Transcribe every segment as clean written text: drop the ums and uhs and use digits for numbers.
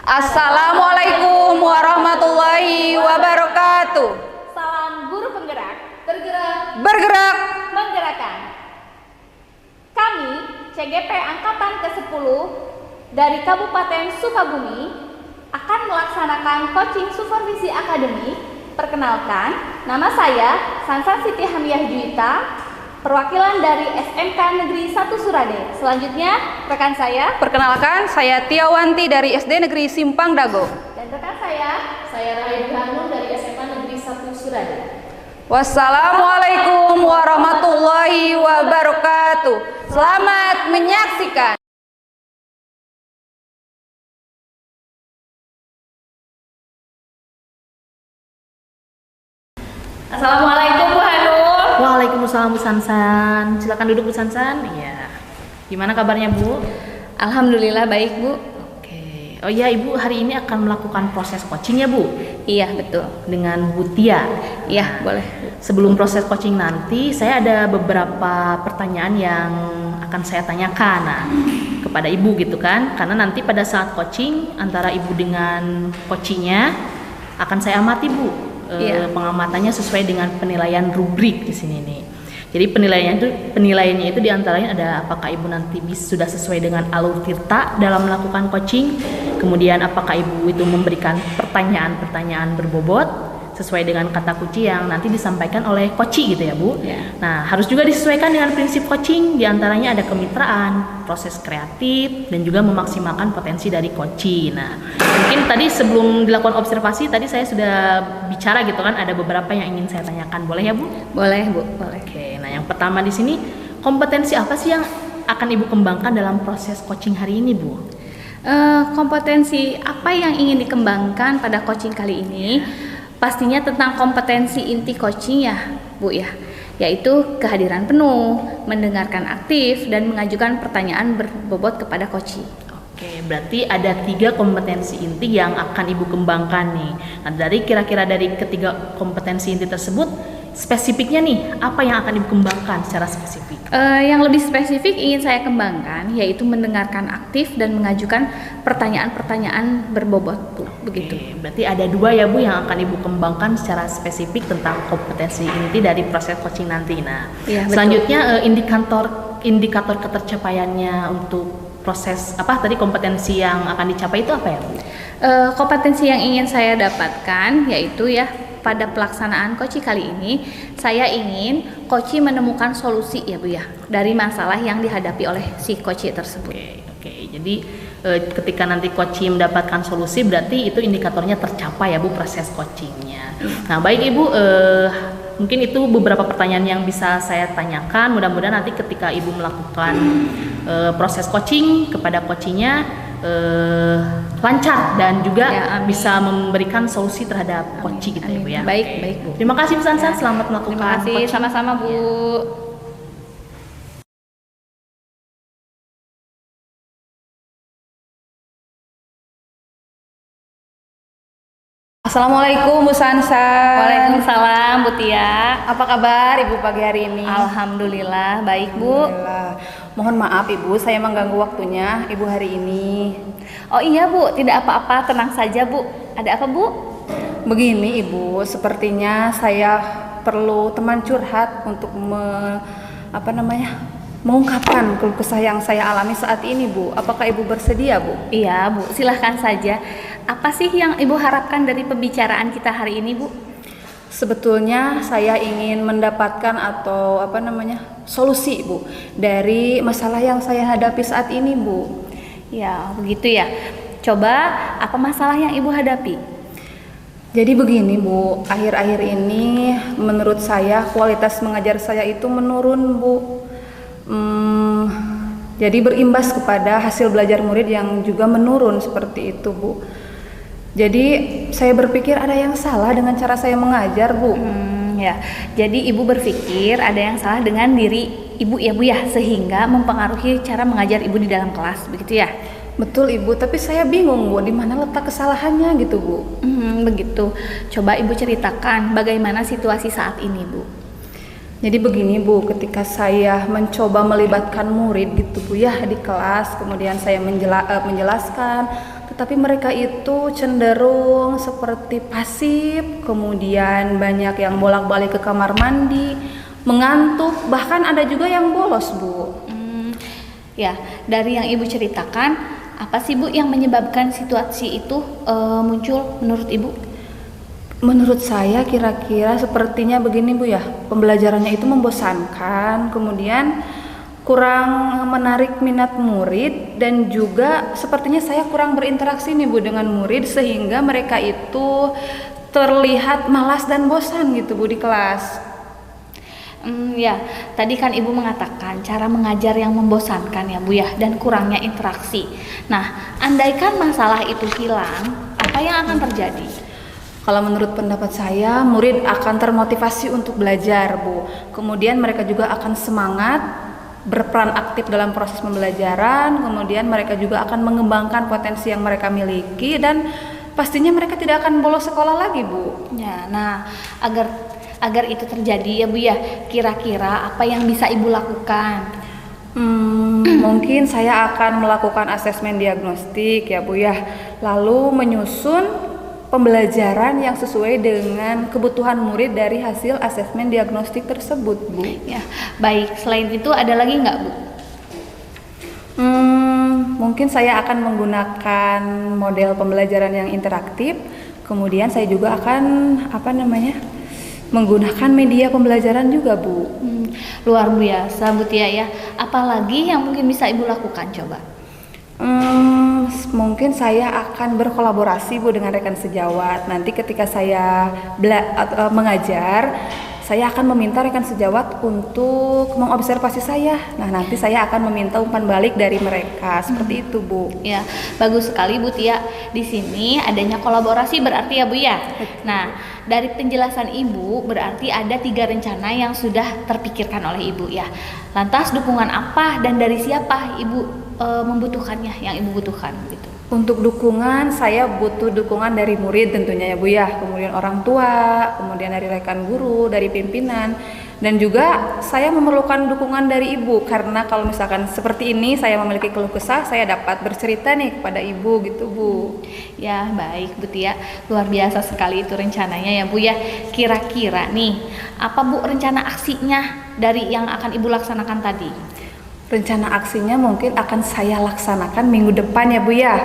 Assalamualaikum warahmatullahi wabarakatuh. Salam guru penggerak, Bergerak. menggerakkan. Kami CGP Angkatan ke-10 dari Kabupaten Sukabumi akan melaksanakan coaching supervisi akademik. Perkenalkan, nama saya Sansan Siti Hamiyah Juwita, perwakilan dari SMK Negeri 1 Surade. Selanjutnya, rekan saya. Perkenalkan, saya Tiawanti dari SD Negeri Simpang Dago. Dan rekan saya Rahim Hanum dari SMK Negeri 1 Surade. Wassalamualaikum warahmatullahi wabarakatuh. Selamat menyaksikan. Assalamualaikum Bu Hanum. Waalaikumsalam Bu Sansan. Silakan duduk Bu Sansan. Iya. Gimana kabarnya Bu? Alhamdulillah baik Bu. Oke. Oh iya Ibu hari ini akan melakukan proses coaching ya Bu? Iya betul. Dengan Bu Tia. Iya boleh. Sebelum proses coaching nanti, saya ada beberapa pertanyaan yang akan saya tanyakan kepada Ibu gitu kan. Karena nanti pada saat coaching antara Ibu dengan coachingnya akan saya amati Bu. Pengamatannya sesuai dengan penilaian rubrik di sini nih. Jadi penilaiannya itu diantaranya ada apakah ibu nanti sudah sesuai dengan alur tirta dalam melakukan coaching, kemudian apakah ibu itu memberikan pertanyaan-pertanyaan berbobot sesuai dengan kata kunci yang nanti disampaikan oleh coach gitu ya Bu. Nah harus juga disesuaikan dengan prinsip coaching, diantaranya ada kemitraan, proses kreatif, dan juga memaksimalkan potensi dari coaching. Nah mungkin tadi sebelum dilakukan observasi tadi saya sudah bicara gitu kan, ada beberapa yang ingin saya tanyakan, boleh ya Bu? Boleh Bu, boleh. Oke, nah yang pertama di sini kompetensi apa sih yang akan Ibu kembangkan dalam proses coaching hari ini Bu? Kompetensi apa yang ingin dikembangkan pada coaching kali ini? Pastinya tentang kompetensi inti coaching ya Bu ya, yaitu kehadiran penuh, mendengarkan aktif, dan mengajukan pertanyaan berbobot kepada coaching. Oke, berarti ada 3 kompetensi inti yang akan Ibu kembangkan nih. Nah, kira-kira dari ketiga kompetensi inti tersebut, spesifiknya nih, apa yang akan Ibu kembangkan secara spesifik? Yang lebih spesifik ingin saya kembangkan, yaitu mendengarkan aktif dan mengajukan pertanyaan-pertanyaan berbobot, Bu. Begitu. Oke, berarti ada 2 ya Bu yang akan Ibu kembangkan secara spesifik tentang kompetensi inti dari proses coaching nanti. Nah, ya, selanjutnya indikator ketercapaiannya untuk proses kompetensi yang akan dicapai itu apa ya Bu? Kompetensi yang ingin saya dapatkan yaitu ya pada pelaksanaan coaching kali ini saya ingin coaching menemukan solusi ya Bu ya dari masalah yang dihadapi oleh si coaching tersebut. Oke. Jadi ketika nanti coaching mendapatkan solusi berarti itu indikatornya tercapai ya Bu proses coachingnya. Nah baik Ibu, mungkin itu beberapa pertanyaan yang bisa saya tanyakan. Mudah-mudahan nanti ketika Ibu melakukan proses coaching kepada coachingnya lancar dan juga bisa memberikan solusi terhadap coaching gitu ya Bu ya. Baik Bu. Terima kasih Bu Sansan, selamat melakukan Terima kasih, coaching. sama-sama Bu. Assalamualaikum Bu Sansan. Waalaikumsalam Bu Tia. Apa kabar Ibu pagi hari ini? Alhamdulillah baik Bu. Alhamdulillah. Mohon maaf Ibu, saya mengganggu waktunya Ibu hari ini. Oh iya Bu, tidak apa-apa, tenang saja Bu. Ada apa Bu? Begini Ibu, sepertinya saya perlu teman curhat untuk mengungkapkan keluh kesah yang saya alami saat ini Bu. Apakah Ibu bersedia Bu? Iya Bu, silahkan saja. Apa sih yang Ibu harapkan dari pembicaraan kita hari ini Bu? Sebetulnya saya ingin mendapatkan solusi Bu dari masalah yang saya hadapi saat ini Bu. Ya begitu ya. Coba apa masalah yang Ibu hadapi? Jadi begini Bu, akhir-akhir ini menurut saya kualitas mengajar saya itu menurun Bu. Jadi berimbas kepada hasil belajar murid yang juga menurun seperti itu Bu. Jadi saya berpikir ada yang salah dengan cara saya mengajar Bu. Ya, jadi Ibu berpikir ada yang salah dengan diri Ibu ya Bu ya, sehingga mempengaruhi cara mengajar Ibu di dalam kelas, begitu ya? Betul Ibu, tapi saya bingung Bu, di mana letak kesalahannya gitu Bu. Begitu. Coba Ibu ceritakan bagaimana situasi saat ini Bu. Jadi begini Bu, ketika saya mencoba melibatkan murid gitu Bu ya di kelas, kemudian saya menjelaskan, tetapi mereka itu cenderung seperti pasif, kemudian banyak yang bolak-balik ke kamar mandi, mengantuk, bahkan ada juga yang bolos, Bu. Ya, dari yang Ibu ceritakan, apa sih Bu yang menyebabkan situasi itu muncul menurut Ibu? Menurut saya kira-kira sepertinya begini Bu ya, pembelajarannya itu membosankan, kemudian kurang menarik minat murid, dan juga sepertinya saya kurang berinteraksi nih Bu dengan murid sehingga mereka itu terlihat malas dan bosan gitu Bu di kelas. Ya, tadi kan Ibu mengatakan cara mengajar yang membosankan ya Bu ya, dan kurangnya interaksi. Nah, andaikan masalah itu hilang, apa yang akan terjadi? Kalau menurut pendapat saya, murid akan termotivasi untuk belajar, Bu. Kemudian mereka juga akan semangat, berperan aktif dalam proses pembelajaran, kemudian mereka juga akan mengembangkan potensi yang mereka miliki, dan pastinya mereka tidak akan bolos sekolah lagi, Bu. Ya, nah, agar itu terjadi ya Bu ya, kira-kira apa yang bisa Ibu lakukan? Mungkin saya akan melakukan asesmen diagnostik ya Bu ya, lalu menyusun pembelajaran yang sesuai dengan kebutuhan murid dari hasil asesmen diagnostik tersebut, Bu. Ya, baik. Selain itu ada lagi nggak, Bu? Mungkin saya akan menggunakan model pembelajaran yang interaktif. Kemudian saya juga akan menggunakan media pembelajaran juga, Bu. Luar biasa, Bu Tia ya. Apalagi yang mungkin bisa Ibu lakukan, coba? Mungkin saya akan berkolaborasi Bu dengan rekan sejawat. Nanti ketika saya mengajar, saya akan meminta rekan sejawat untuk mengobservasi saya. Nah, nanti saya akan meminta umpan balik dari mereka. Seperti itu, Bu. Ya, bagus sekali Bu Tia. Di sini adanya kolaborasi berarti ya Bu ya. Nah, dari penjelasan Ibu berarti ada 3 rencana yang sudah terpikirkan oleh Ibu ya. Lantas dukungan apa dan dari siapa Ibu membutuhkannya, yang Ibu butuhkan gitu? Untuk dukungan, saya butuh dukungan dari murid tentunya ya Bu ya, kemudian orang tua, kemudian dari rekan guru, dari pimpinan, dan juga saya memerlukan dukungan dari Ibu, karena kalau misalkan seperti ini saya memiliki keluh kesah, saya dapat bercerita nih kepada Ibu gitu Bu. Ya, baik Bu Tia, luar biasa sekali itu rencananya ya Bu ya. Kira-kira nih, apa Bu rencana aksinya dari yang akan Ibu laksanakan tadi? Rencana aksinya mungkin akan saya laksanakan minggu depan ya Bu ya.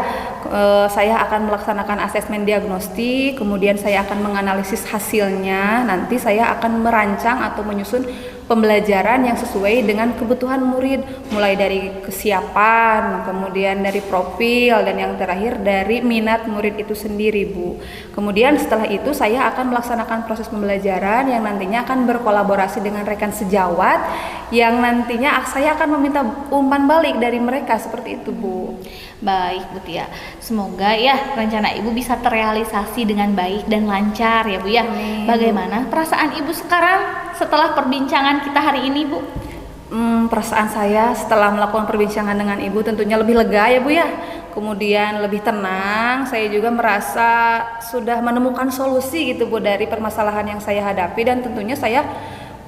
Saya akan melaksanakan asesmen diagnostik, kemudian saya akan menganalisis hasilnya. Nanti saya akan merancang atau menyusun pembelajaran yang sesuai dengan kebutuhan murid, mulai dari kesiapan, kemudian dari profil, dan yang terakhir dari minat murid itu sendiri Bu. Kemudian setelah itu saya akan melaksanakan proses pembelajaran yang nantinya akan berkolaborasi dengan rekan sejawat, yang nantinya saya akan meminta umpan balik dari mereka, seperti itu Bu. Baik Bu Tia, semoga ya rencana Ibu bisa terrealisasi dengan baik dan lancar ya Bu ya. Amin. Bagaimana perasaan Ibu sekarang setelah perbincangan kita hari ini Bu? Perasaan saya setelah melakukan perbincangan dengan Ibu tentunya lebih lega ya Bu ya. Kemudian lebih tenang, saya juga merasa sudah menemukan solusi gitu Bu dari permasalahan yang saya hadapi, dan tentunya saya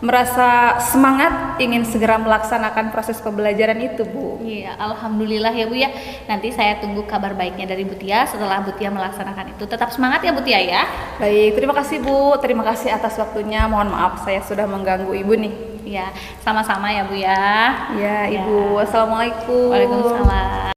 merasa semangat ingin segera melaksanakan proses pembelajaran itu Bu. Iya, alhamdulillah ya Bu ya. Nanti saya tunggu kabar baiknya dari Bu Tia setelah Bu Tia melaksanakan itu. Tetap semangat ya Bu Tia ya. Baik, terima kasih Bu. Terima kasih atas waktunya. Mohon maaf saya sudah mengganggu Ibu nih. Iya, sama-sama ya Bu ya. Ya, Ibu. Assalamualaikum. Waalaikumsalam.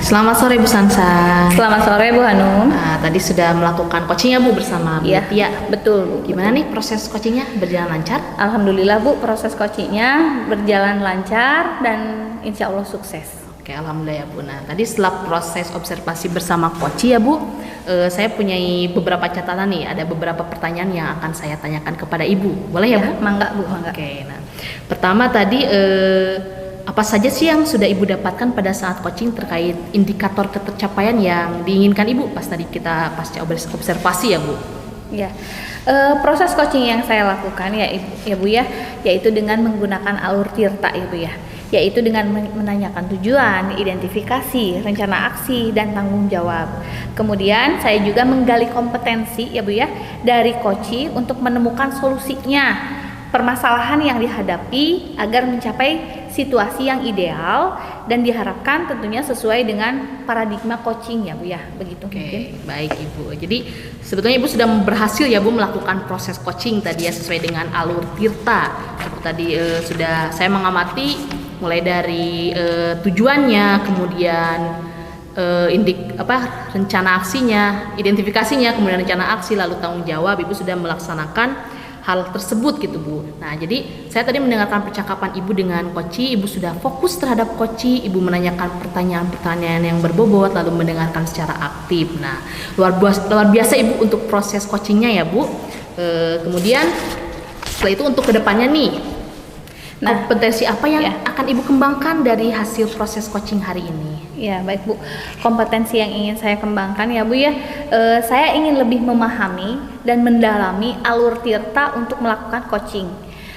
Selamat sore Bu Sansa. Selamat sore Bu Hanum. Nah, tadi sudah melakukan coaching ya Bu bersama Bu Iya, Tia. betul Bu. Gimana nih proses coachingnya, berjalan lancar? Alhamdulillah Bu, proses coachingnya berjalan lancar dan insya Allah sukses. Oke, alhamdulillah ya Bu. Nah, tadi setelah proses observasi bersama coach ya Bu, saya punya beberapa catatan nih. Ada beberapa pertanyaan yang akan saya tanyakan kepada Ibu. Boleh ya Bu? Mangga Bu, mangga. Oke, nah pertama tadi apa saja sih yang sudah Ibu dapatkan pada saat coaching terkait indikator ketercapaian yang diinginkan Ibu pas tadi kita pasca observasi ya Bu? Ya, proses coaching yang saya lakukan ya Bu ya, yaitu dengan menggunakan alur tirta ya Bu ya, yaitu dengan menanyakan tujuan, identifikasi, rencana aksi, dan tanggung jawab. Kemudian saya juga menggali kompetensi ya Bu ya dari coaching untuk menemukan solusinya, permasalahan yang dihadapi agar mencapai situasi yang ideal dan diharapkan tentunya sesuai dengan paradigma coaching ya Bu ya, begitu Oke, mungkin. baik Ibu. Jadi sebetulnya Ibu sudah berhasil ya Bu melakukan proses coaching tadi ya sesuai dengan alur Tirta. Seperti tadi sudah saya mengamati mulai dari tujuannya, kemudian rencana aksinya, identifikasinya, kemudian rencana aksi, lalu tanggung jawab. Ibu sudah melaksanakan hal tersebut gitu Bu. Nah jadi saya tadi mendengarkan percakapan Ibu dengan Koci, Ibu sudah fokus terhadap Koci, Ibu menanyakan pertanyaan-pertanyaan yang berbobot, lalu mendengarkan secara aktif. Nah luar biasa Ibu untuk proses coachingnya ya Bu. Kemudian setelah itu untuk kedepannya nih, kompetensi apa yang akan Ibu kembangkan dari hasil proses coaching hari ini? Ya baik Bu, kompetensi yang ingin saya kembangkan ya Bu ya, saya ingin lebih memahami dan mendalami alur Tirta untuk melakukan coaching.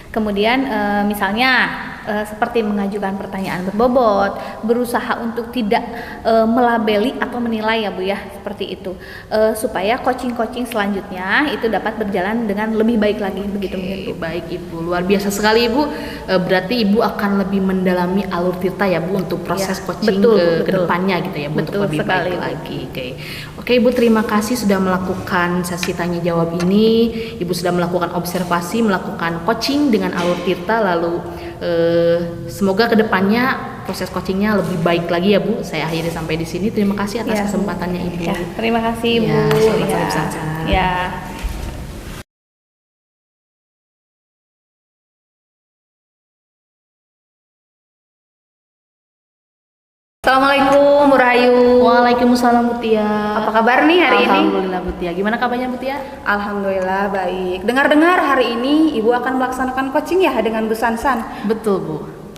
Kemudian misalnya seperti mengajukan pertanyaan berbobot, berusaha untuk tidak melabeli atau menilai ya Bu ya, seperti itu, supaya coaching-coaching selanjutnya itu dapat berjalan dengan lebih baik lagi, begitu mungkin Bu. Baik Ibu, luar biasa sekali Ibu. Berarti Ibu akan lebih mendalami alur Tirta ya Bu untuk proses coaching ke depannya gitu ya Bu, untuk lebih baik lagi. Oke Ibu, terima kasih sudah melakukan sesi tanya jawab ini. Ibu sudah melakukan observasi, melakukan coaching dengan alur Tirta, lalu semoga kedepannya proses coachingnya lebih baik lagi ya Bu. Saya akhiri sampai di sini. Terima kasih atas kesempatannya Ibu. Ya, terima kasih Bu. Ya. Assalamualaikum Bu Rahayu. Waalaikumsalam Bu Tia. Apa kabar nih hari ini? Alhamdulillah Bu Tia. Gimana kabarnya Bu Tia? Alhamdulillah baik. Dengar-dengar hari ini Ibu akan melaksanakan coaching ya dengan Bu Sansan. Betul Bu.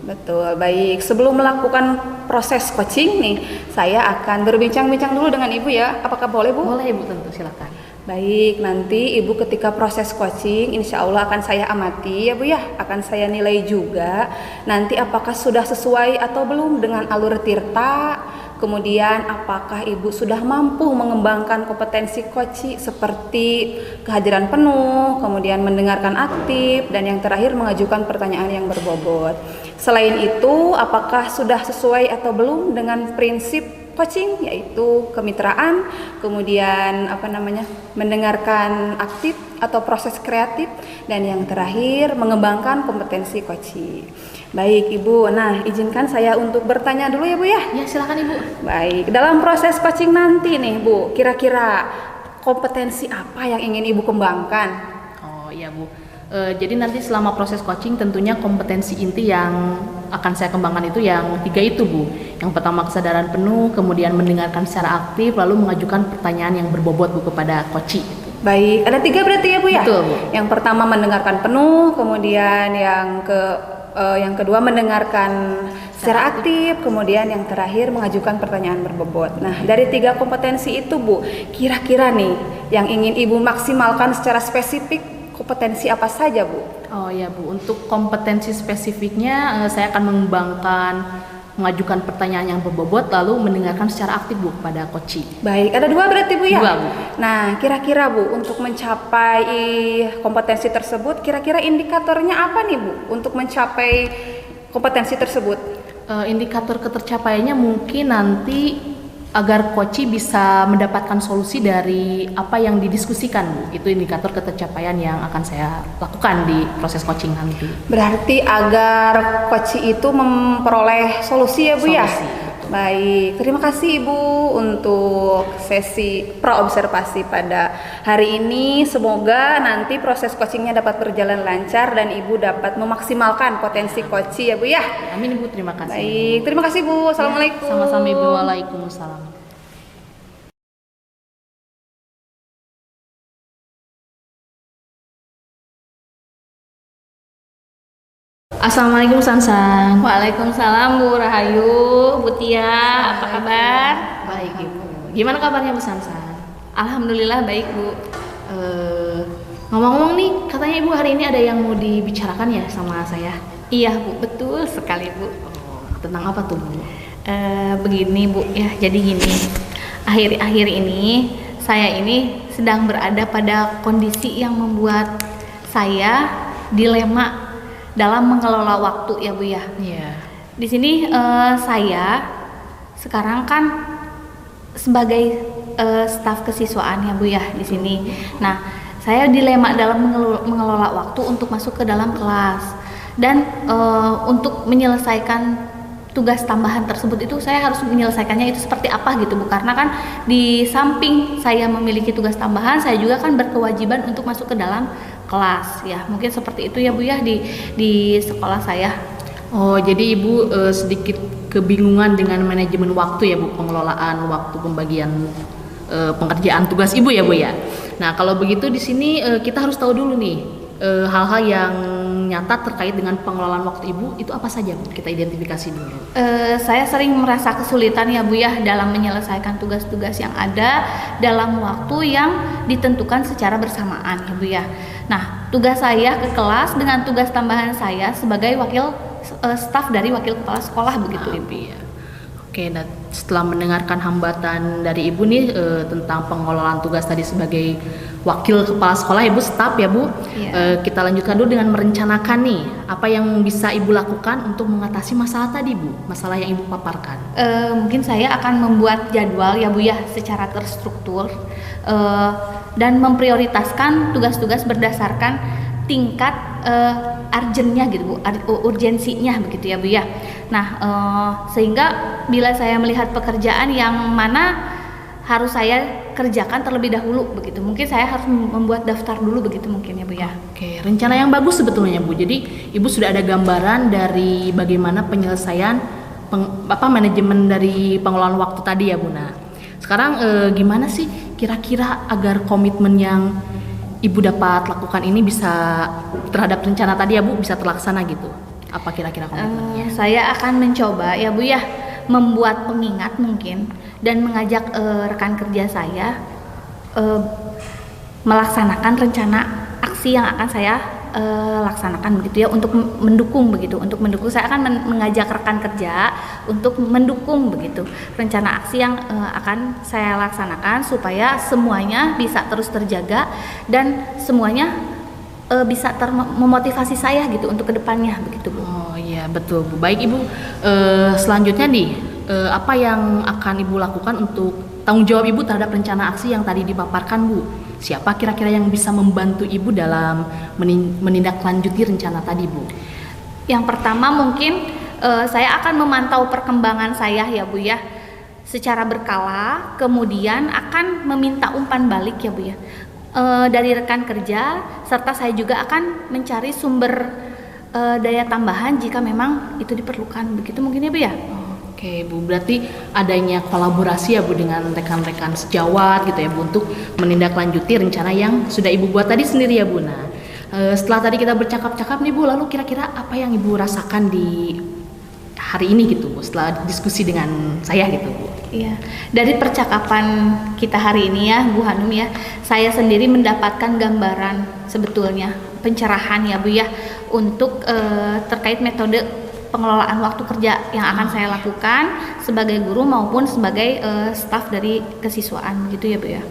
Betul, baik. Sebelum melakukan proses coaching nih, saya akan berbincang-bincang dulu dengan Ibu ya. Apakah boleh Bu? Boleh Ibu, tentu silakan. Baik, nanti Ibu ketika proses coaching insya Allah akan saya amati ya Bu ya, akan saya nilai juga nanti apakah sudah sesuai atau belum dengan alur Tirta, kemudian apakah Ibu sudah mampu mengembangkan kompetensi coaching seperti kehadiran penuh, kemudian mendengarkan aktif, dan yang terakhir mengajukan pertanyaan yang berbobot. Selain itu, apakah sudah sesuai atau belum dengan prinsip coaching, yaitu kemitraan, kemudian mendengarkan aktif atau proses kreatif, dan yang terakhir mengembangkan kompetensi coaching. Baik Ibu, nah izinkan saya untuk bertanya dulu ya Bu ya. Ya silakan Ibu. Baik, dalam proses coaching nanti nih Bu, kira-kira kompetensi apa yang ingin Ibu kembangkan? Oh iya Bu. Jadi nanti selama proses coaching tentunya kompetensi inti yang akan saya kembangkan itu yang 3 itu Bu. Yang pertama kesadaran penuh, kemudian mendengarkan secara aktif, lalu mengajukan pertanyaan yang berbobot Bu kepada coach. Baik, ada 3 berarti ya Bu ya? Betul Bu. Yang pertama mendengarkan penuh, kemudian yang kedua mendengarkan secara aktif, kemudian yang terakhir mengajukan pertanyaan berbobot. Nah, dari 3 kompetensi itu Bu, kira-kira nih yang ingin Ibu maksimalkan secara spesifik, kompetensi apa saja Bu? Oh ya Bu, untuk kompetensi spesifiknya saya akan mengembangkan mengajukan pertanyaan yang berbobot lalu mendengarkan secara aktif Bu kepada coach. Baik, ada 2 berarti Bu ya? 2 Bu. Nah, kira-kira Bu untuk mencapai kompetensi tersebut, kira-kira indikatornya apa nih Bu untuk mencapai kompetensi tersebut? Indikator ketercapaiannya mungkin nanti agar coach bisa mendapatkan solusi dari apa yang didiskusikan Bu. Itu indikator ketercapaian yang akan saya lakukan di proses coaching nanti. Berarti agar coach itu memperoleh solusi ya Bu ya? Betul. Baik, terima kasih Ibu untuk sesi praobservasi pada hari ini. Semoga nanti proses coachingnya dapat berjalan lancar dan Ibu dapat memaksimalkan potensi coach ya Bu ya. Amin Ibu, terima kasih. Baik, terima kasih Bu. Assalamualaikum. Ya, sama-sama Ibu, waalaikumsalam. Assalamualaikum Sansan. Waalaikumsalam Bu Rahayu, Bu Tia, apa kabar? Baik Ibu. Gimana kabarnya Bu Sansan? Alhamdulillah baik Bu. Ngomong-ngomong nih, katanya Ibu hari ini ada yang mau dibicarakan ya sama saya? Iya Bu, betul sekali Bu. Tentang apa tuh Bu? Begini Bu ya, jadi gini. Akhir-akhir ini saya ini sedang berada pada kondisi yang membuat saya dilema dalam mengelola waktu ya Bu ya. Iya. Di sini saya sekarang kan sebagai staf kesiswaan ya Bu ya di sini. Nah, saya dilema dalam mengelola waktu untuk masuk ke dalam kelas dan untuk menyelesaikan tugas tambahan tersebut itu saya harus menyelesaikannya itu seperti apa gitu Bu, karena kan di samping saya memiliki tugas tambahan saya juga kan berkewajiban untuk masuk ke dalam kelas ya, mungkin seperti itu ya Bu ya di sekolah saya. Oh, jadi Ibu sedikit kebingungan dengan manajemen waktu ya Bu, pengelolaan waktu, pembagian pengerjaan tugas Ibu ya Bu ya. Nah, kalau begitu di sini kita harus tahu dulu nih hal-hal yang nyata terkait dengan pengelolaan waktu Ibu itu apa saja Bu? Kita identifikasi dulu. Saya sering merasa kesulitan ya Bu ya dalam menyelesaikan tugas-tugas yang ada dalam waktu yang ditentukan secara bersamaan ya Bu ya. Nah, tugas saya ke kelas dengan tugas tambahan saya sebagai wakil staf dari wakil kepala sekolah begitu Ibu ya. Oke, dan setelah mendengarkan hambatan dari Ibu nih tentang pengelolaan tugas tadi sebagai wakil kepala sekolah, Ibu staf ya Bu. Iya. Kita lanjutkan dulu dengan merencanakan nih apa yang bisa Ibu lakukan untuk mengatasi masalah tadi Bu, masalah yang Ibu paparkan. Mungkin saya akan membuat jadwal ya Bu ya secara terstruktur dan memprioritaskan tugas-tugas berdasarkan tingkat urgennya gitu Bu, urgensinya begitu ya Bu ya. Nah, sehingga bila saya melihat pekerjaan yang mana harus saya kerjakan terlebih dahulu begitu, mungkin saya harus membuat daftar dulu begitu mungkin ya Bu ya. Oke, rencana yang bagus sebetulnya Bu. Jadi Ibu sudah ada gambaran dari bagaimana penyelesaian manajemen dari pengelolaan waktu tadi ya Bu. Nah, sekarang gimana sih kira-kira agar komitmen yang Ibu dapat lakukan ini bisa terhadap rencana tadi ya Bu, bisa terlaksana gitu? Apa kira-kira komitmennya? Saya akan mencoba ya Bu ya membuat pengingat mungkin dan mengajak rekan kerja saya melaksanakan rencana aksi yang akan saya laksanakan begitu ya, untuk mendukung begitu. Untuk mendukung saya akan mengajak rekan kerja untuk mendukung begitu rencana aksi yang akan saya laksanakan supaya semuanya bisa terus terjaga dan semuanya bisa memotivasi saya gitu untuk kedepannya begitu Bu. Oh iya betul Bu. Baik Ibu, selanjutnya nih apa yang akan Ibu lakukan untuk tanggung jawab Ibu terhadap rencana aksi yang tadi dipaparkan Bu? Siapa kira-kira yang bisa membantu Ibu dalam menindaklanjuti rencana tadi Bu? Yang pertama mungkin saya akan memantau perkembangan saya ya Bu ya secara berkala, kemudian akan meminta umpan balik ya Bu ya dari rekan kerja, serta saya juga akan mencari sumber daya tambahan jika memang itu diperlukan begitu mungkin ya Bu ya. Oke Bu, berarti adanya kolaborasi ya Bu dengan rekan-rekan sejawat gitu ya Bu untuk menindaklanjuti rencana yang sudah Ibu buat tadi sendiri ya Bu. Nah, setelah tadi kita bercakap-cakap nih Bu, lalu kira-kira apa yang Ibu rasakan di hari ini gitu Bu setelah diskusi dengan saya gitu Bu? Iya, dari percakapan kita hari ini ya Bu Hanum ya, saya sendiri mendapatkan gambaran sebetulnya pencerahan ya Bu ya untuk terkait metode pengelolaan waktu kerja yang akan saya lakukan sebagai guru maupun sebagai staf dari kesiswaan gitu ya Bu ya.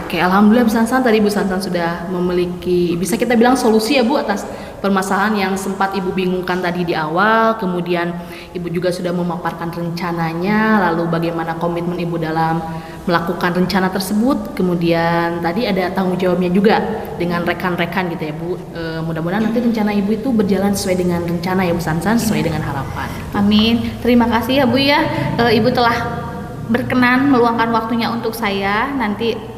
Oke, alhamdulillah Bu Sansan, tadi Bu Sansan sudah memiliki, bisa kita bilang solusi ya Bu atas permasalahan yang sempat Ibu bingungkan tadi di awal. Kemudian Ibu juga sudah memaparkan rencananya, lalu bagaimana komitmen Ibu dalam melakukan rencana tersebut. Kemudian tadi ada tanggung jawabnya juga dengan rekan-rekan gitu ya Bu. Mudah-mudahan nanti rencana Ibu itu berjalan sesuai dengan rencana ya Bu Sansan, sesuai dengan harapan. Amin. Terima kasih ya Bu ya. Ibu telah berkenan meluangkan waktunya untuk saya nanti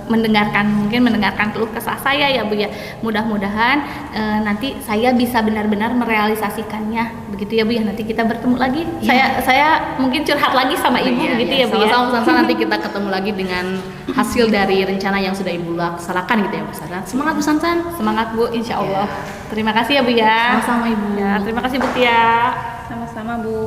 mendengarkan keluh kesah saya ya Bu ya. Mudah-mudahan nanti saya bisa benar-benar merealisasikannya begitu ya Bu ya. Nanti kita bertemu lagi. Ya. Saya mungkin curhat lagi sama Ibu begitu ya Bu ya. Sama-sama nanti kita ketemu lagi dengan hasil dari rencana yang sudah Ibu laksanakan gitu ya Bu Sansan. Semangat Bu Sansan. Semangat Bu, insya Allah. Terima kasih ya Bu ya. Sama-sama Ibu. Ya, terima kasih Bu Tia. Sama-sama Bu.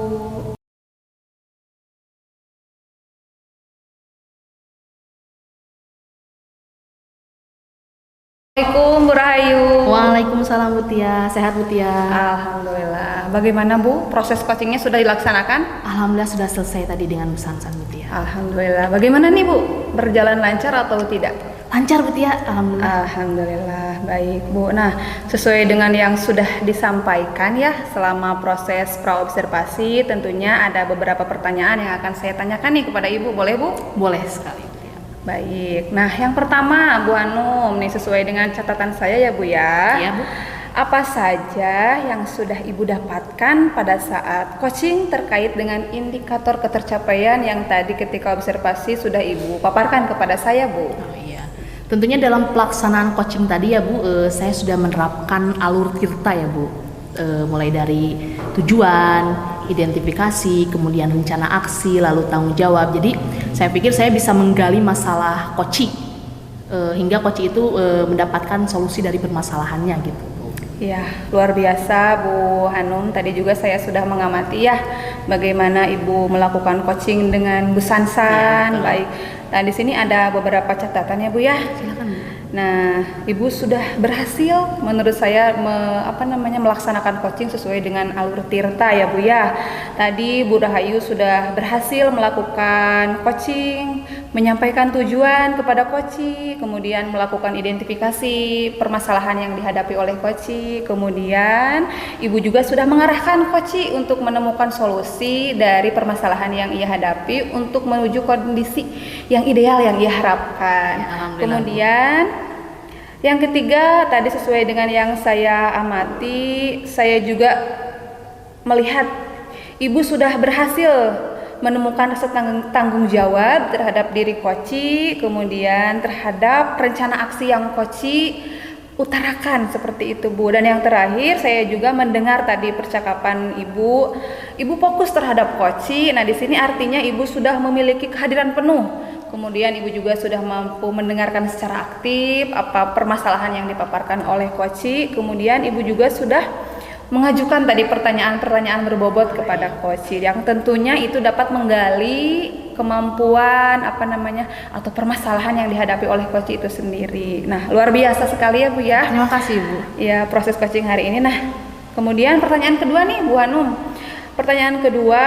Assalamualaikum Bu Rahayu. Waalaikumsalam Bu Tia, sehat Bu Tia? Alhamdulillah. Bagaimana Bu? Proses coachingnya sudah dilaksanakan? Alhamdulillah sudah selesai tadi dengan Bu Sansan Bu Tia. Alhamdulillah. Bagaimana nih Bu? Berjalan lancar atau tidak? Lancar Bu Tia, alhamdulillah. Alhamdulillah, baik Bu. Nah, sesuai dengan yang sudah disampaikan ya selama proses praobservasi, tentunya ada beberapa pertanyaan yang akan saya tanyakan nih kepada Ibu, boleh Bu? Boleh sekali Bu Tia. Baik, nah yang pertama Bu Hanum, nih sesuai dengan catatan saya ya Bu ya. Iya Bu. Apa saja yang sudah Ibu dapatkan pada saat coaching terkait dengan indikator ketercapaian yang tadi ketika observasi sudah Ibu paparkan kepada saya Bu? Oh iya. Tentunya dalam pelaksanaan coaching tadi ya Bu, saya sudah menerapkan alur tirta ya Bu. Mulai dari tujuan, identifikasi, kemudian rencana aksi, lalu tanggung jawab. Jadi saya pikir saya bisa menggali masalah coaching hingga coaching itu mendapatkan solusi dari permasalahannya gitu. Ya, luar biasa Bu Hanum. Tadi juga saya sudah mengamati ya bagaimana Ibu melakukan coaching dengan Bu Sansan. Ya, baik. Nah, di sini ada beberapa catatan ya Bu ya. Silakan Bu. Nah, Ibu sudah berhasil menurut saya melaksanakan coaching sesuai dengan alur tirta ya Bu ya. Tadi Bu Rahayu sudah berhasil melakukan coaching, menyampaikan tujuan kepada coaching, kemudian melakukan identifikasi permasalahan yang dihadapi oleh coaching, kemudian Ibu juga sudah mengarahkan coaching untuk menemukan solusi dari permasalahan yang ia hadapi untuk menuju kondisi yang ideal yang ia harapkan. Kemudian yang ketiga, tadi sesuai dengan yang saya amati, saya juga melihat Ibu sudah berhasil menemukan rasa tanggung jawab terhadap diri coaching, kemudian terhadap rencana aksi yang coaching utarakan seperti itu Bu. Dan yang terakhir, saya juga mendengar tadi percakapan Ibu fokus terhadap coaching. Nah, di sini artinya Ibu sudah memiliki kehadiran penuh. Kemudian Ibu juga sudah mampu mendengarkan secara aktif apa permasalahan yang dipaparkan oleh coaching. Kemudian Ibu juga sudah mengajukan tadi pertanyaan-pertanyaan berbobot kepada coaching yang tentunya itu dapat menggali kemampuan atau permasalahan yang dihadapi oleh coaching itu sendiri. Nah, luar biasa sekali ya Bu ya. Terima kasih Bu. Ya, proses coaching hari ini. Nah, kemudian pertanyaan kedua nih Bu Hanum. Pertanyaan kedua,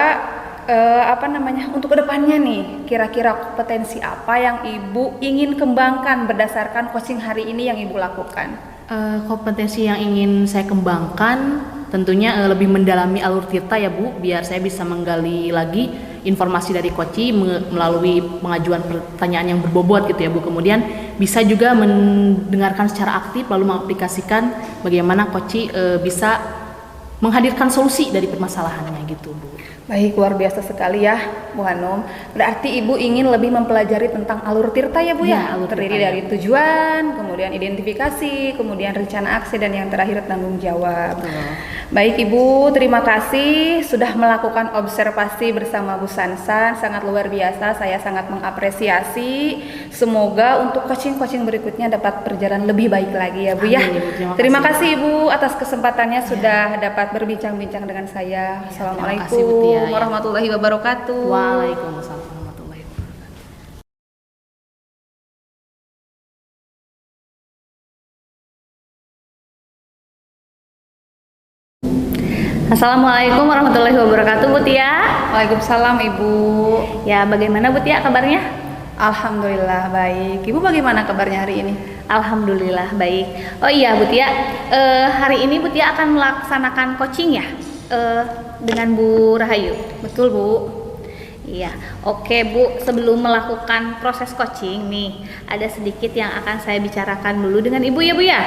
untuk kedepannya nih, kira-kira kompetensi apa yang Ibu ingin kembangkan berdasarkan coaching hari ini yang Ibu lakukan? Kompetensi yang ingin saya kembangkan tentunya lebih mendalami alur tirta ya Bu, biar saya bisa menggali lagi informasi dari coaching melalui pengajuan pertanyaan yang berbobot gitu ya Bu. Kemudian bisa juga mendengarkan secara aktif lalu mengaplikasikan bagaimana coaching bisa menghadirkan solusi dari permasalahannya gitu Bu. Baik, luar biasa sekali ya Bu Hanum. Berarti Ibu ingin lebih mempelajari tentang alur tirta ya Bu ya? Terdiri dari tujuan, kemudian identifikasi, kemudian rencana aksi, dan yang terakhir tanggung jawab. Baik Ibu, terima kasih sudah melakukan observasi bersama Bu Sansan. Sangat luar biasa, saya sangat mengapresiasi. Semoga untuk coaching-coaching berikutnya dapat berjalan lebih baik lagi ya Bu ya. Terima kasih Ibu atas kesempatannya sudah dapat berbincang-bincang dengan saya. Assalamualaikum warahmatullahi wabarakatuh. Waalaikumsalam warahmatullahi wabarakatuh. Assalamualaikum warahmatullahi wabarakatuh Bu Tia. Waalaikumsalam Ibu. Ya, bagaimana Bu Tia kabarnya? Alhamdulillah baik. Ibu bagaimana kabarnya hari ini? Alhamdulillah baik. Oh iya Bu Tia, hari ini Bu Tia akan melaksanakan coaching ya dengan Bu Rahayu. Betul Bu. Iya, oke Bu. Sebelum melakukan proses coaching nih, ada sedikit yang akan saya bicarakan dulu dengan Ibu ya Bu ya.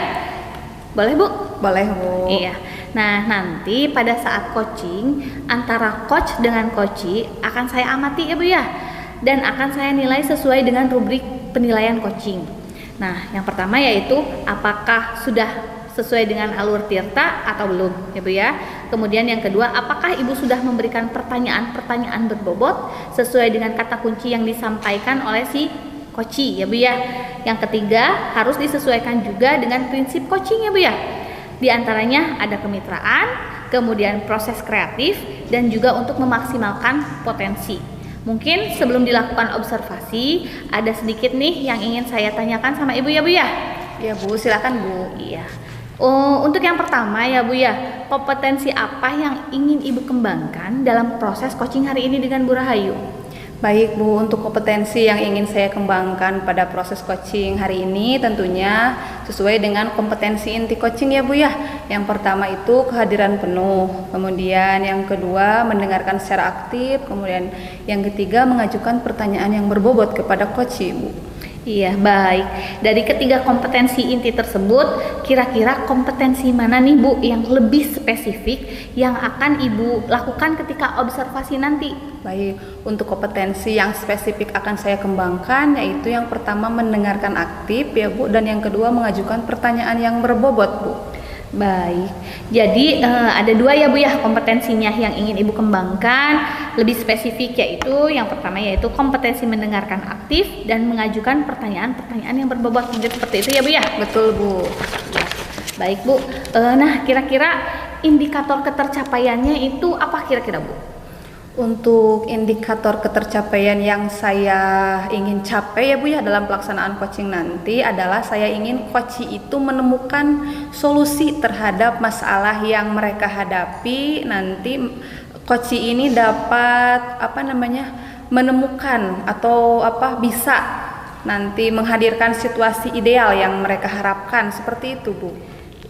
Boleh Bu? Boleh Bu. Iya. Nah, nanti pada saat coaching antara coach dengan coachee akan saya amati ya Bu ya, dan akan saya nilai sesuai dengan rubrik penilaian coaching. Nah, yang pertama yaitu apakah sudah sesuai dengan alur tirta atau belum ya Bu ya. Kemudian yang kedua, apakah Ibu sudah memberikan pertanyaan-pertanyaan berbobot sesuai dengan kata kunci yang disampaikan oleh si coachee ya Bu ya. Yang ketiga, harus disesuaikan juga dengan prinsip coaching ya Bu ya. Di antaranya ada kemitraan, kemudian proses kreatif, dan juga untuk memaksimalkan potensi. Mungkin sebelum dilakukan observasi, ada sedikit nih yang ingin saya tanyakan sama Ibu ya Bu ya. Ya Bu, silakan Bu. Iya. Untuk yang pertama ya Bu ya, kompetensi apa yang ingin Ibu kembangkan dalam proses coaching hari ini dengan Bu Rahayu? Baik Bu, untuk kompetensi yang ingin saya kembangkan pada proses coaching hari ini tentunya sesuai dengan kompetensi inti coaching ya Bu ya. Yang pertama itu kehadiran penuh, kemudian yang kedua mendengarkan secara aktif, kemudian yang ketiga mengajukan pertanyaan yang berbobot kepada coach Bu. Iya, baik. Dari ketiga kompetensi inti tersebut, kira-kira kompetensi mana nih Bu yang lebih spesifik yang akan Ibu lakukan ketika observasi nanti? Baik, untuk kompetensi yang spesifik akan saya kembangkan yaitu yang pertama mendengarkan aktif ya Bu, dan yang kedua mengajukan pertanyaan yang berbobot Bu. Baik, jadi ada dua ya Bu ya kompetensinya yang ingin Ibu kembangkan lebih spesifik, yaitu yang pertama yaitu kompetensi mendengarkan aktif dan mengajukan pertanyaan-pertanyaan yang berbobot. Mungkin seperti itu ya Bu ya? Betul Bu. Ya. Baik Bu, nah kira-kira indikator ketercapaiannya itu apa kira-kira Bu? Untuk indikator ketercapaian yang saya ingin capai ya Bu ya dalam pelaksanaan coaching nanti adalah saya ingin coach itu menemukan solusi terhadap masalah yang mereka hadapi. Nanti coach ini dapat menemukan atau bisa nanti menghadirkan situasi ideal yang mereka harapkan, seperti itu Bu.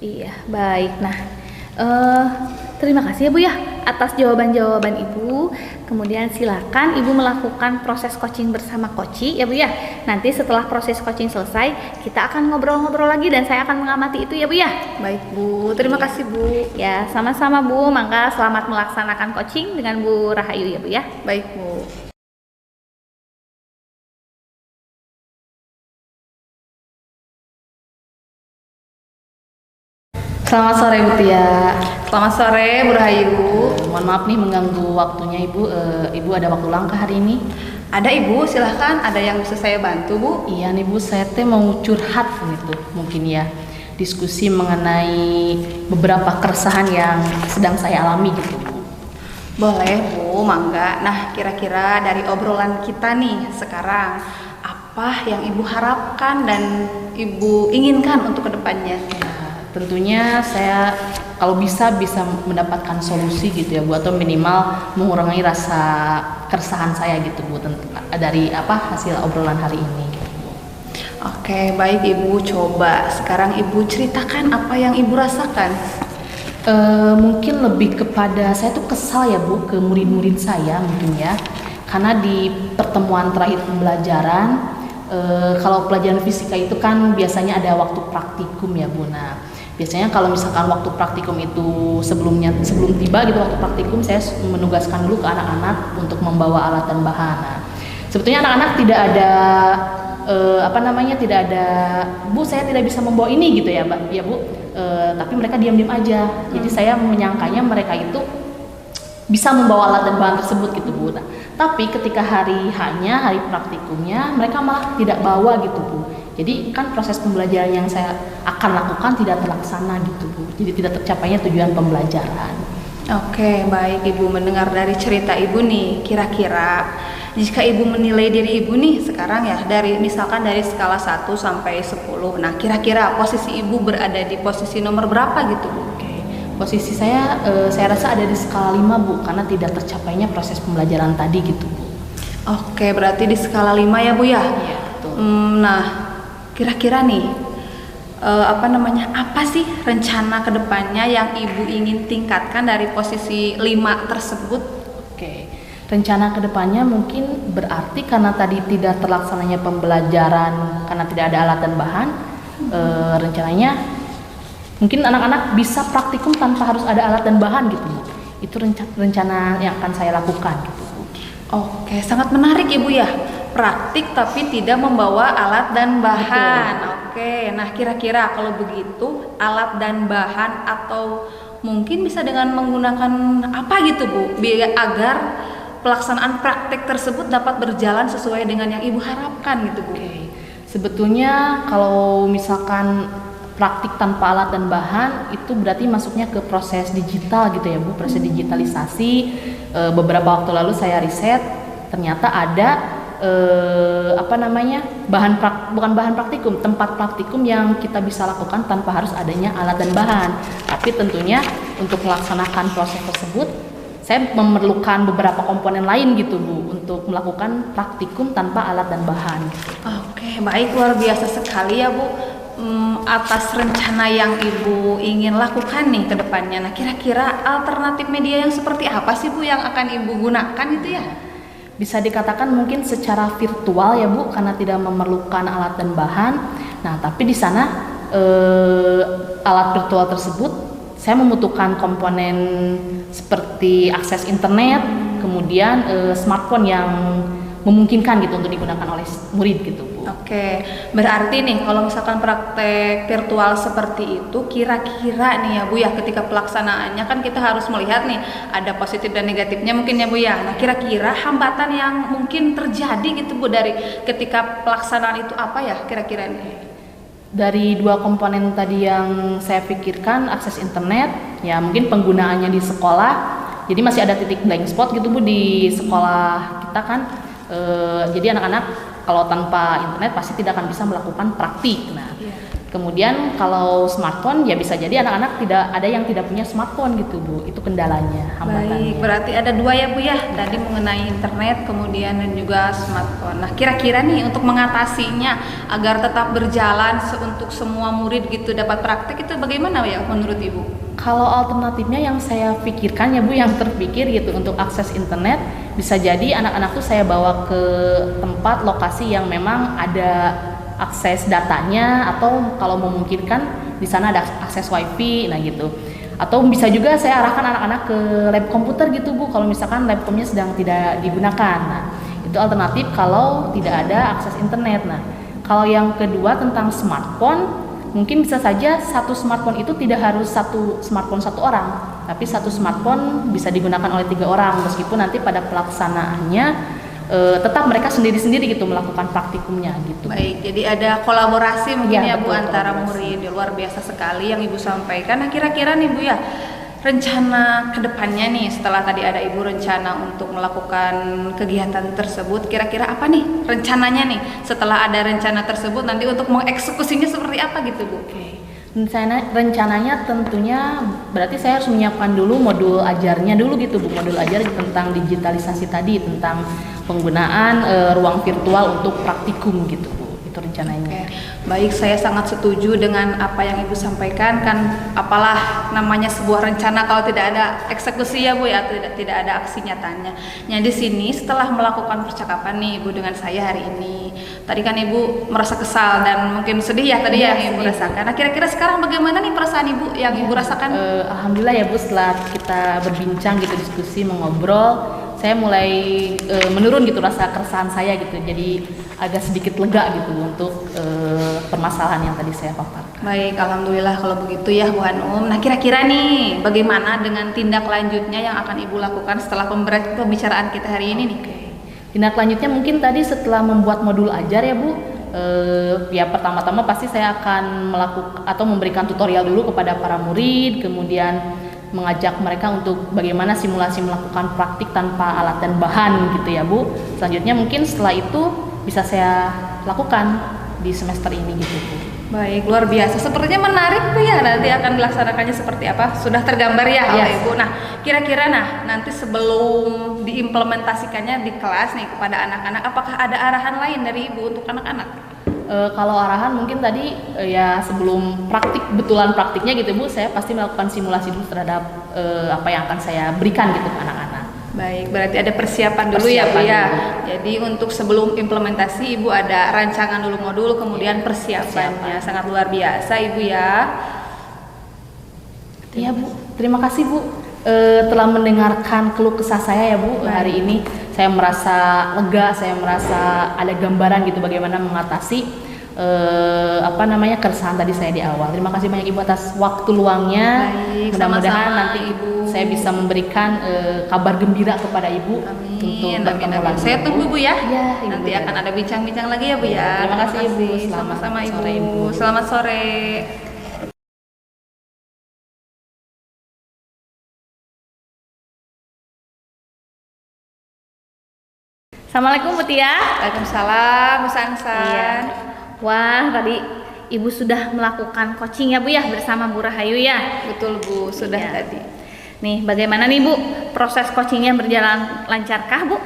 Iya, baik. Nah, terima kasih ya Bu ya atas jawaban-jawaban Ibu. Kemudian silakan Ibu melakukan proses coaching bersama coach ya Bu ya. Nanti setelah proses coaching selesai, kita akan ngobrol-ngobrol lagi dan saya akan mengamati itu ya Bu ya. Baik Bu, terima kasih Bu. Ya, sama-sama Bu. Maka selamat melaksanakan coaching dengan Bu Rahayu ya Bu ya. Baik Bu. Selamat sore Bu Tia. Selamat sore Bu Rahayu. Mohon maaf nih mengganggu waktunya Ibu. Ibu ada waktu langkah hari ini? Ada Ibu, silahkan. Ada yang bisa saya bantu Bu? Iya nih Bu, saya mau curhat gitu mungkin ya. Diskusi mengenai beberapa keresahan yang sedang saya alami gitu Bu. Boleh Bu, mangga. Nah, kira-kira dari obrolan kita nih sekarang, apa yang Ibu harapkan dan Ibu inginkan untuk kedepannya? Tentunya saya kalau bisa mendapatkan solusi gitu ya Bu, atau minimal mengurangi rasa keresahan saya gitu Bu, dari hasil obrolan hari ini. Oke, baik Ibu, coba sekarang Ibu ceritakan apa yang Ibu rasakan. Mungkin lebih kepada saya tuh kesal ya Bu ke murid-murid saya mungkin ya, karena di pertemuan terakhir pembelajaran kalau pelajaran fisika itu kan biasanya ada waktu praktikum ya Bu. Nah, biasanya kalau misalkan waktu praktikum itu sebelum tiba gitu waktu praktikum, saya menugaskan dulu ke anak-anak untuk membawa alat dan bahan. Nah, sebetulnya anak-anak tidak ada tidak ada Bu, saya tidak bisa membawa ini gitu ya Mbak ya Bu, tapi mereka diam-diam aja. Jadi saya menyangkanya mereka itu bisa membawa alat dan bahan tersebut gitu Bu. Nah, tapi ketika hari praktikumnya mereka malah tidak bawa gitu Bu. Jadi kan proses pembelajaran yang saya akan lakukan tidak terlaksana gitu Bu. Jadi tidak tercapainya tujuan pembelajaran. Oke, baik Ibu, mendengar dari cerita Ibu nih, kira-kira jika Ibu menilai diri Ibu nih sekarang ya, misalkan dari skala 1 sampai 10. Nah, kira-kira posisi Ibu berada di posisi nomor berapa gitu Bu? Oke. Posisi saya rasa ada di skala 5 Bu, karena tidak tercapainya proses pembelajaran tadi gitu Bu. Oke, berarti di skala 5 ya Bu ya? Iya, betul. Nah, kira-kira nih apa sih rencana kedepannya yang Ibu ingin tingkatkan dari posisi 5 tersebut? Oke, rencana kedepannya mungkin berarti karena tadi tidak terlaksananya pembelajaran karena tidak ada alat dan bahan, rencananya mungkin anak-anak bisa praktikum tanpa harus ada alat dan bahan gitu. Itu rencana yang akan saya lakukan gitu. Oke, sangat menarik Ibu ya. Praktik tapi tidak membawa alat dan bahan. Betul. Oke, nah kira-kira kalau begitu alat dan bahan atau mungkin bisa dengan menggunakan apa gitu Bu, biar agar pelaksanaan praktik tersebut dapat berjalan sesuai dengan yang Ibu harapkan gitu Bu. Oke. Sebetulnya kalau misalkan praktik tanpa alat dan bahan itu berarti masuknya ke proses digital gitu ya Bu, proses digitalisasi. Beberapa waktu lalu saya riset, ternyata ada bukan bahan praktikum, tempat praktikum yang kita bisa lakukan tanpa harus adanya alat dan bahan. Tapi tentunya untuk melaksanakan proses tersebut saya memerlukan beberapa komponen lain gitu Bu untuk melakukan praktikum tanpa alat dan bahan. Oke, baik, luar biasa sekali ya Bu, atas rencana yang Ibu ingin lakukan nih ke depannya. Nah, kira-kira alternatif media yang seperti apa sih Bu yang akan Ibu gunakan itu ya? Bisa dikatakan mungkin secara virtual ya Bu, karena tidak memerlukan alat dan bahan. Nah, tapi di sana alat virtual tersebut saya membutuhkan komponen seperti akses internet, kemudian smartphone yang memungkinkan gitu untuk digunakan oleh murid gitu Bu. Oke, berarti nih kalau misalkan praktek virtual seperti itu, kira-kira nih ya Bu ya, ketika pelaksanaannya kan kita harus melihat nih ada positif dan negatifnya mungkin ya Bu ya. Nah, kira-kira hambatan yang mungkin terjadi gitu Bu dari ketika pelaksanaan itu apa ya kira-kira nih? Dari dua komponen tadi yang saya pikirkan, akses internet, ya mungkin penggunaannya di sekolah, jadi masih ada titik blank spot gitu Bu di sekolah kita kan. Jadi anak-anak kalau tanpa internet pasti tidak akan bisa melakukan praktik. Nah, kemudian kalau smartphone ya bisa jadi anak-anak tidak ada yang tidak punya smartphone gitu Bu. Itu kendalanya, hambatannya. Baik, berarti ada dua ya Bu ya, tadi mengenai internet kemudian dan juga smartphone. Nah, kira-kira nih untuk mengatasinya agar tetap berjalan untuk semua murid gitu dapat praktik itu bagaimana ya menurut Ibu? Kalau alternatifnya yang saya pikirkan ya Bu, yang terpikir gitu untuk akses internet, bisa jadi anak-anak tuh saya bawa ke tempat lokasi yang memang ada akses datanya, atau kalau memungkinkan di sana ada akses wifi, nah gitu. Atau bisa juga saya arahkan anak-anak ke lab komputer gitu Bu, kalau misalkan labcomnya sedang tidak digunakan. Nah, itu alternatif kalau tidak ada akses internet. Nah, kalau yang kedua tentang smartphone, mungkin bisa saja satu smartphone itu tidak harus satu smartphone satu orang, tapi satu smartphone bisa digunakan oleh 3 orang, meskipun nanti pada pelaksanaannya tetap mereka sendiri-sendiri gitu melakukan praktikumnya gitu. Baik, jadi ada kolaborasi mungkin ya Bu betul, antara kolaborasi. murid. Luar biasa sekali yang Ibu sampaikan. Nah, kira-kira nih Bu ya, rencana kedepannya nih setelah tadi ada Ibu rencana untuk melakukan kegiatan tersebut, kira-kira apa nih rencananya nih setelah ada rencana tersebut nanti untuk mengeksekusinya seperti apa gitu Bu? Oke. Rencananya tentunya berarti saya harus menyiapkan dulu modul ajarnya dulu gitu Bu, modul ajar tentang digitalisasi tadi, tentang penggunaan ruang virtual untuk praktikum gitu Bu, itu rencananya. Oke. Baik, saya sangat setuju dengan apa yang Ibu sampaikan. Kan apalah namanya sebuah rencana kalau tidak ada eksekusi ya Bu ya, tidak ada aksi nyatanya. Nah, di sini setelah melakukan percakapan nih Ibu dengan saya hari ini, tadi kan Ibu merasa kesal dan mungkin sedih ya tadi yang Ibu rasakan. Nah, kira-kira sekarang bagaimana nih perasaan Ibu yang Ibu rasakan? Alhamdulillah ya Bu, setelah kita berbincang gitu, diskusi, mengobrol, saya mulai menurun gitu rasa keresahan saya gitu, jadi agak sedikit lega gitu untuk permasalahan yang tadi saya paparkan. Baik, alhamdulillah kalau begitu ya Bu Hanum. Nah, kira-kira nih bagaimana dengan tindak lanjutnya yang akan Ibu lakukan setelah pembicaraan kita hari ini nih? Tindak lanjutnya mungkin tadi setelah membuat modul ajar ya Bu, ya pertama-tama pasti saya akan melakukan atau memberikan tutorial dulu kepada para murid, kemudian mengajak mereka untuk bagaimana simulasi melakukan praktik tanpa alat dan bahan gitu ya Bu. Selanjutnya mungkin setelah itu bisa saya lakukan di semester ini gitu Bu. Baik, luar biasa. Sepertinya menarik Bu ya, nanti akan dilaksanakannya seperti apa? Sudah tergambar ya oleh Ibu. Nah, kira-kira nanti sebelum diimplementasikannya di kelas nih kepada anak-anak, apakah ada arahan lain dari Ibu untuk anak-anak? Kalau arahan mungkin tadi ya sebelum betulan praktiknya gitu Bu, saya pasti melakukan simulasi dulu terhadap apa yang akan saya berikan gitu ke anak-anak. Baik, berarti ada persiapan dulu ya Bu ya. Jadi untuk sebelum implementasi Ibu ada rancangan dulu modul, kemudian persiapannya. Sangat luar biasa Ibu ya. Iya Bu, terima kasih Bu telah mendengarkan keluh kesah saya ya Bu. Hari ini saya merasa lega, saya merasa ada gambaran gitu bagaimana mengatasi keresahan tadi saya di awal. Terima kasih banyak Ibu atas waktu luangnya. Baik, mudah-mudahan sama-sama, nanti Ibu saya bisa memberikan kabar gembira kepada Ibu. Amin, amin. Saya tunggu Bu ya. Ya, nanti akan ada bincang-bincang lagi ya Bu ya. Terima kasih Ibu. Sama-sama Ibu. Sore, Ibu. Selamat sore. Assalamualaikum Bu Tia. Waalaikumsalam Bu Sansan. Iya. Wah, tadi Ibu sudah melakukan coaching ya Bu ya bersama Bu Rahayu ya. Betul Bu, sudah Iya. tadi. Nih, bagaimana nih Bu? Proses coachingnya berjalan lancarkah Bu?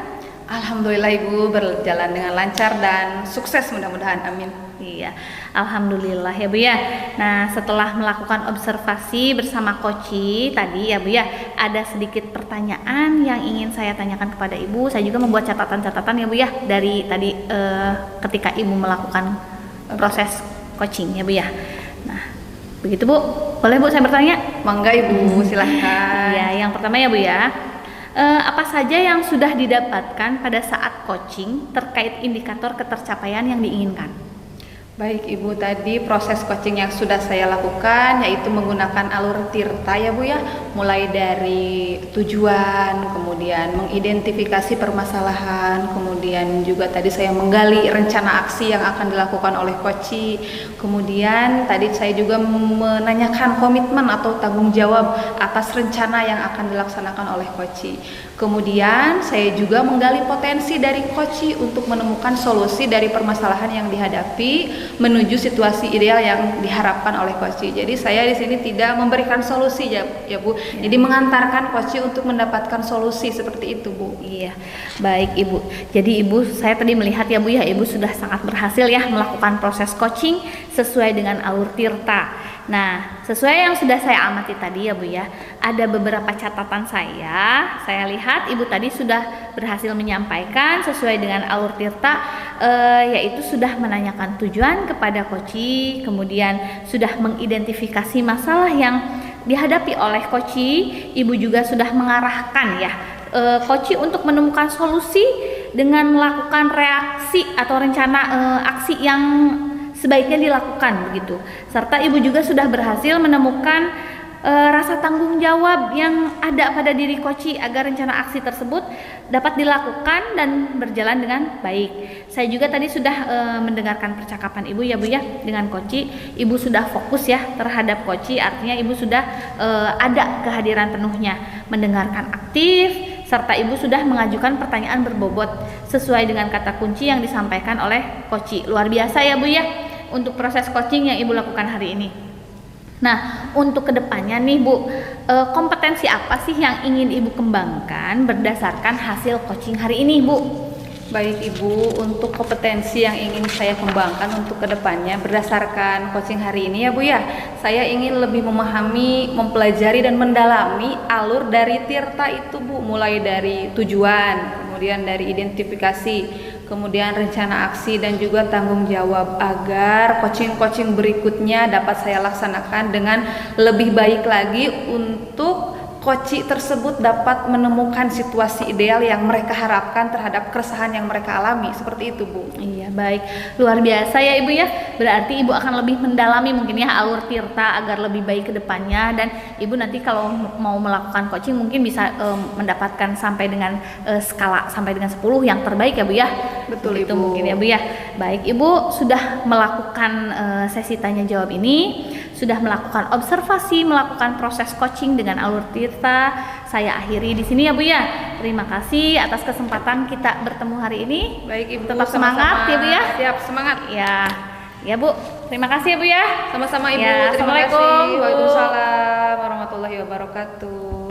Alhamdulillah Ibu berjalan dengan lancar dan sukses mudah-mudahan, amin. Iya, alhamdulillah ya Bu ya. Nah, setelah melakukan observasi bersama Koci tadi ya Bu ya, ada sedikit pertanyaan yang ingin saya tanyakan kepada Ibu. Saya juga membuat catatan-catatan ya Bu ya dari tadi ketika Ibu melakukan proses coaching ya Bu ya. Nah, begitu Bu. Boleh Bu saya bertanya? Mangga Ibu, silahkan. Iya, yang pertama ya Bu ya. Apa saja yang sudah didapatkan pada saat coaching terkait indikator ketercapaian yang diinginkan? Baik Ibu, tadi proses coaching yang sudah saya lakukan yaitu menggunakan alur tirta ya Bu ya, mulai dari tujuan, kemudian mengidentifikasi permasalahan, kemudian juga tadi saya menggali rencana aksi yang akan dilakukan oleh coach, kemudian tadi saya juga menanyakan komitmen atau tanggung jawab atas rencana yang akan dilaksanakan oleh coach. Kemudian saya juga menggali potensi dari coach untuk menemukan solusi dari permasalahan yang dihadapi menuju situasi ideal yang diharapkan oleh coach. Jadi saya di sini tidak memberikan solusi ya Bu. Jadi mengantarkan coach untuk mendapatkan solusi seperti itu Bu. Iya, baik Ibu. Jadi Ibu, saya tadi melihat ya Bu ya, Ibu sudah sangat berhasil ya melakukan proses coaching sesuai dengan alur tirta. Nah, sesuai yang sudah saya amati tadi ya Bu ya, ada beberapa catatan saya lihat Ibu tadi sudah berhasil menyampaikan sesuai dengan alur tirta, yaitu sudah menanyakan tujuan kepada coach, kemudian sudah mengidentifikasi masalah yang dihadapi oleh coach, Ibu juga sudah mengarahkan ya coach untuk menemukan solusi dengan melakukan reaksi atau rencana aksi yang sebaiknya dilakukan begitu. Serta Ibu juga sudah berhasil menemukan rasa tanggung jawab yang ada pada diri coach agar rencana aksi tersebut dapat dilakukan dan berjalan dengan baik. Saya juga tadi sudah mendengarkan percakapan Ibu ya Bu ya dengan coach. Ibu sudah fokus ya terhadap coach, artinya Ibu sudah ada kehadiran penuhnya, mendengarkan aktif, serta Ibu sudah mengajukan pertanyaan berbobot sesuai dengan kata kunci yang disampaikan oleh coach. Luar biasa ya Bu ya untuk proses coaching yang Ibu lakukan hari ini. Nah, untuk kedepannya nih Bu, kompetensi apa sih yang ingin Ibu kembangkan berdasarkan hasil coaching hari ini Bu? Baik Ibu, untuk kompetensi yang ingin saya kembangkan untuk kedepannya berdasarkan coaching hari ini ya Bu ya, saya ingin lebih memahami, mempelajari dan mendalami alur dari tirta itu Bu, mulai dari tujuan, kemudian dari identifikasi, kemudian rencana aksi dan juga tanggung jawab agar coaching-coaching berikutnya dapat saya laksanakan dengan lebih baik lagi untuk coach tersebut dapat menemukan situasi ideal yang mereka harapkan terhadap keresahan yang mereka alami, seperti itu Bu. Iya, baik, luar biasa ya Ibu ya. Berarti Ibu akan lebih mendalami mungkin ya alur tirta agar lebih baik ke depannya, dan Ibu nanti kalau mau melakukan coaching mungkin bisa mendapatkan sampai dengan skala sampai dengan 10 yang terbaik ya Bu ya. Betul itu Ibu. mungkin ya Bu ya. Baik, Ibu sudah melakukan sesi tanya jawab ini, sudah melakukan observasi, melakukan proses coaching dengan alur tirta. Saya akhiri di sini ya Bu ya. Terima kasih atas kesempatan kita bertemu hari ini. Baik Ibu, tetap semangat ya Bu ya. Siap, semangat. Ya Bu, terima kasih ya Bu ya. Sama-sama Ibu. Ya, Terima Assalamualaikum, kasih. Bu. Waalaikumsalam warahmatullahi wabarakatuh.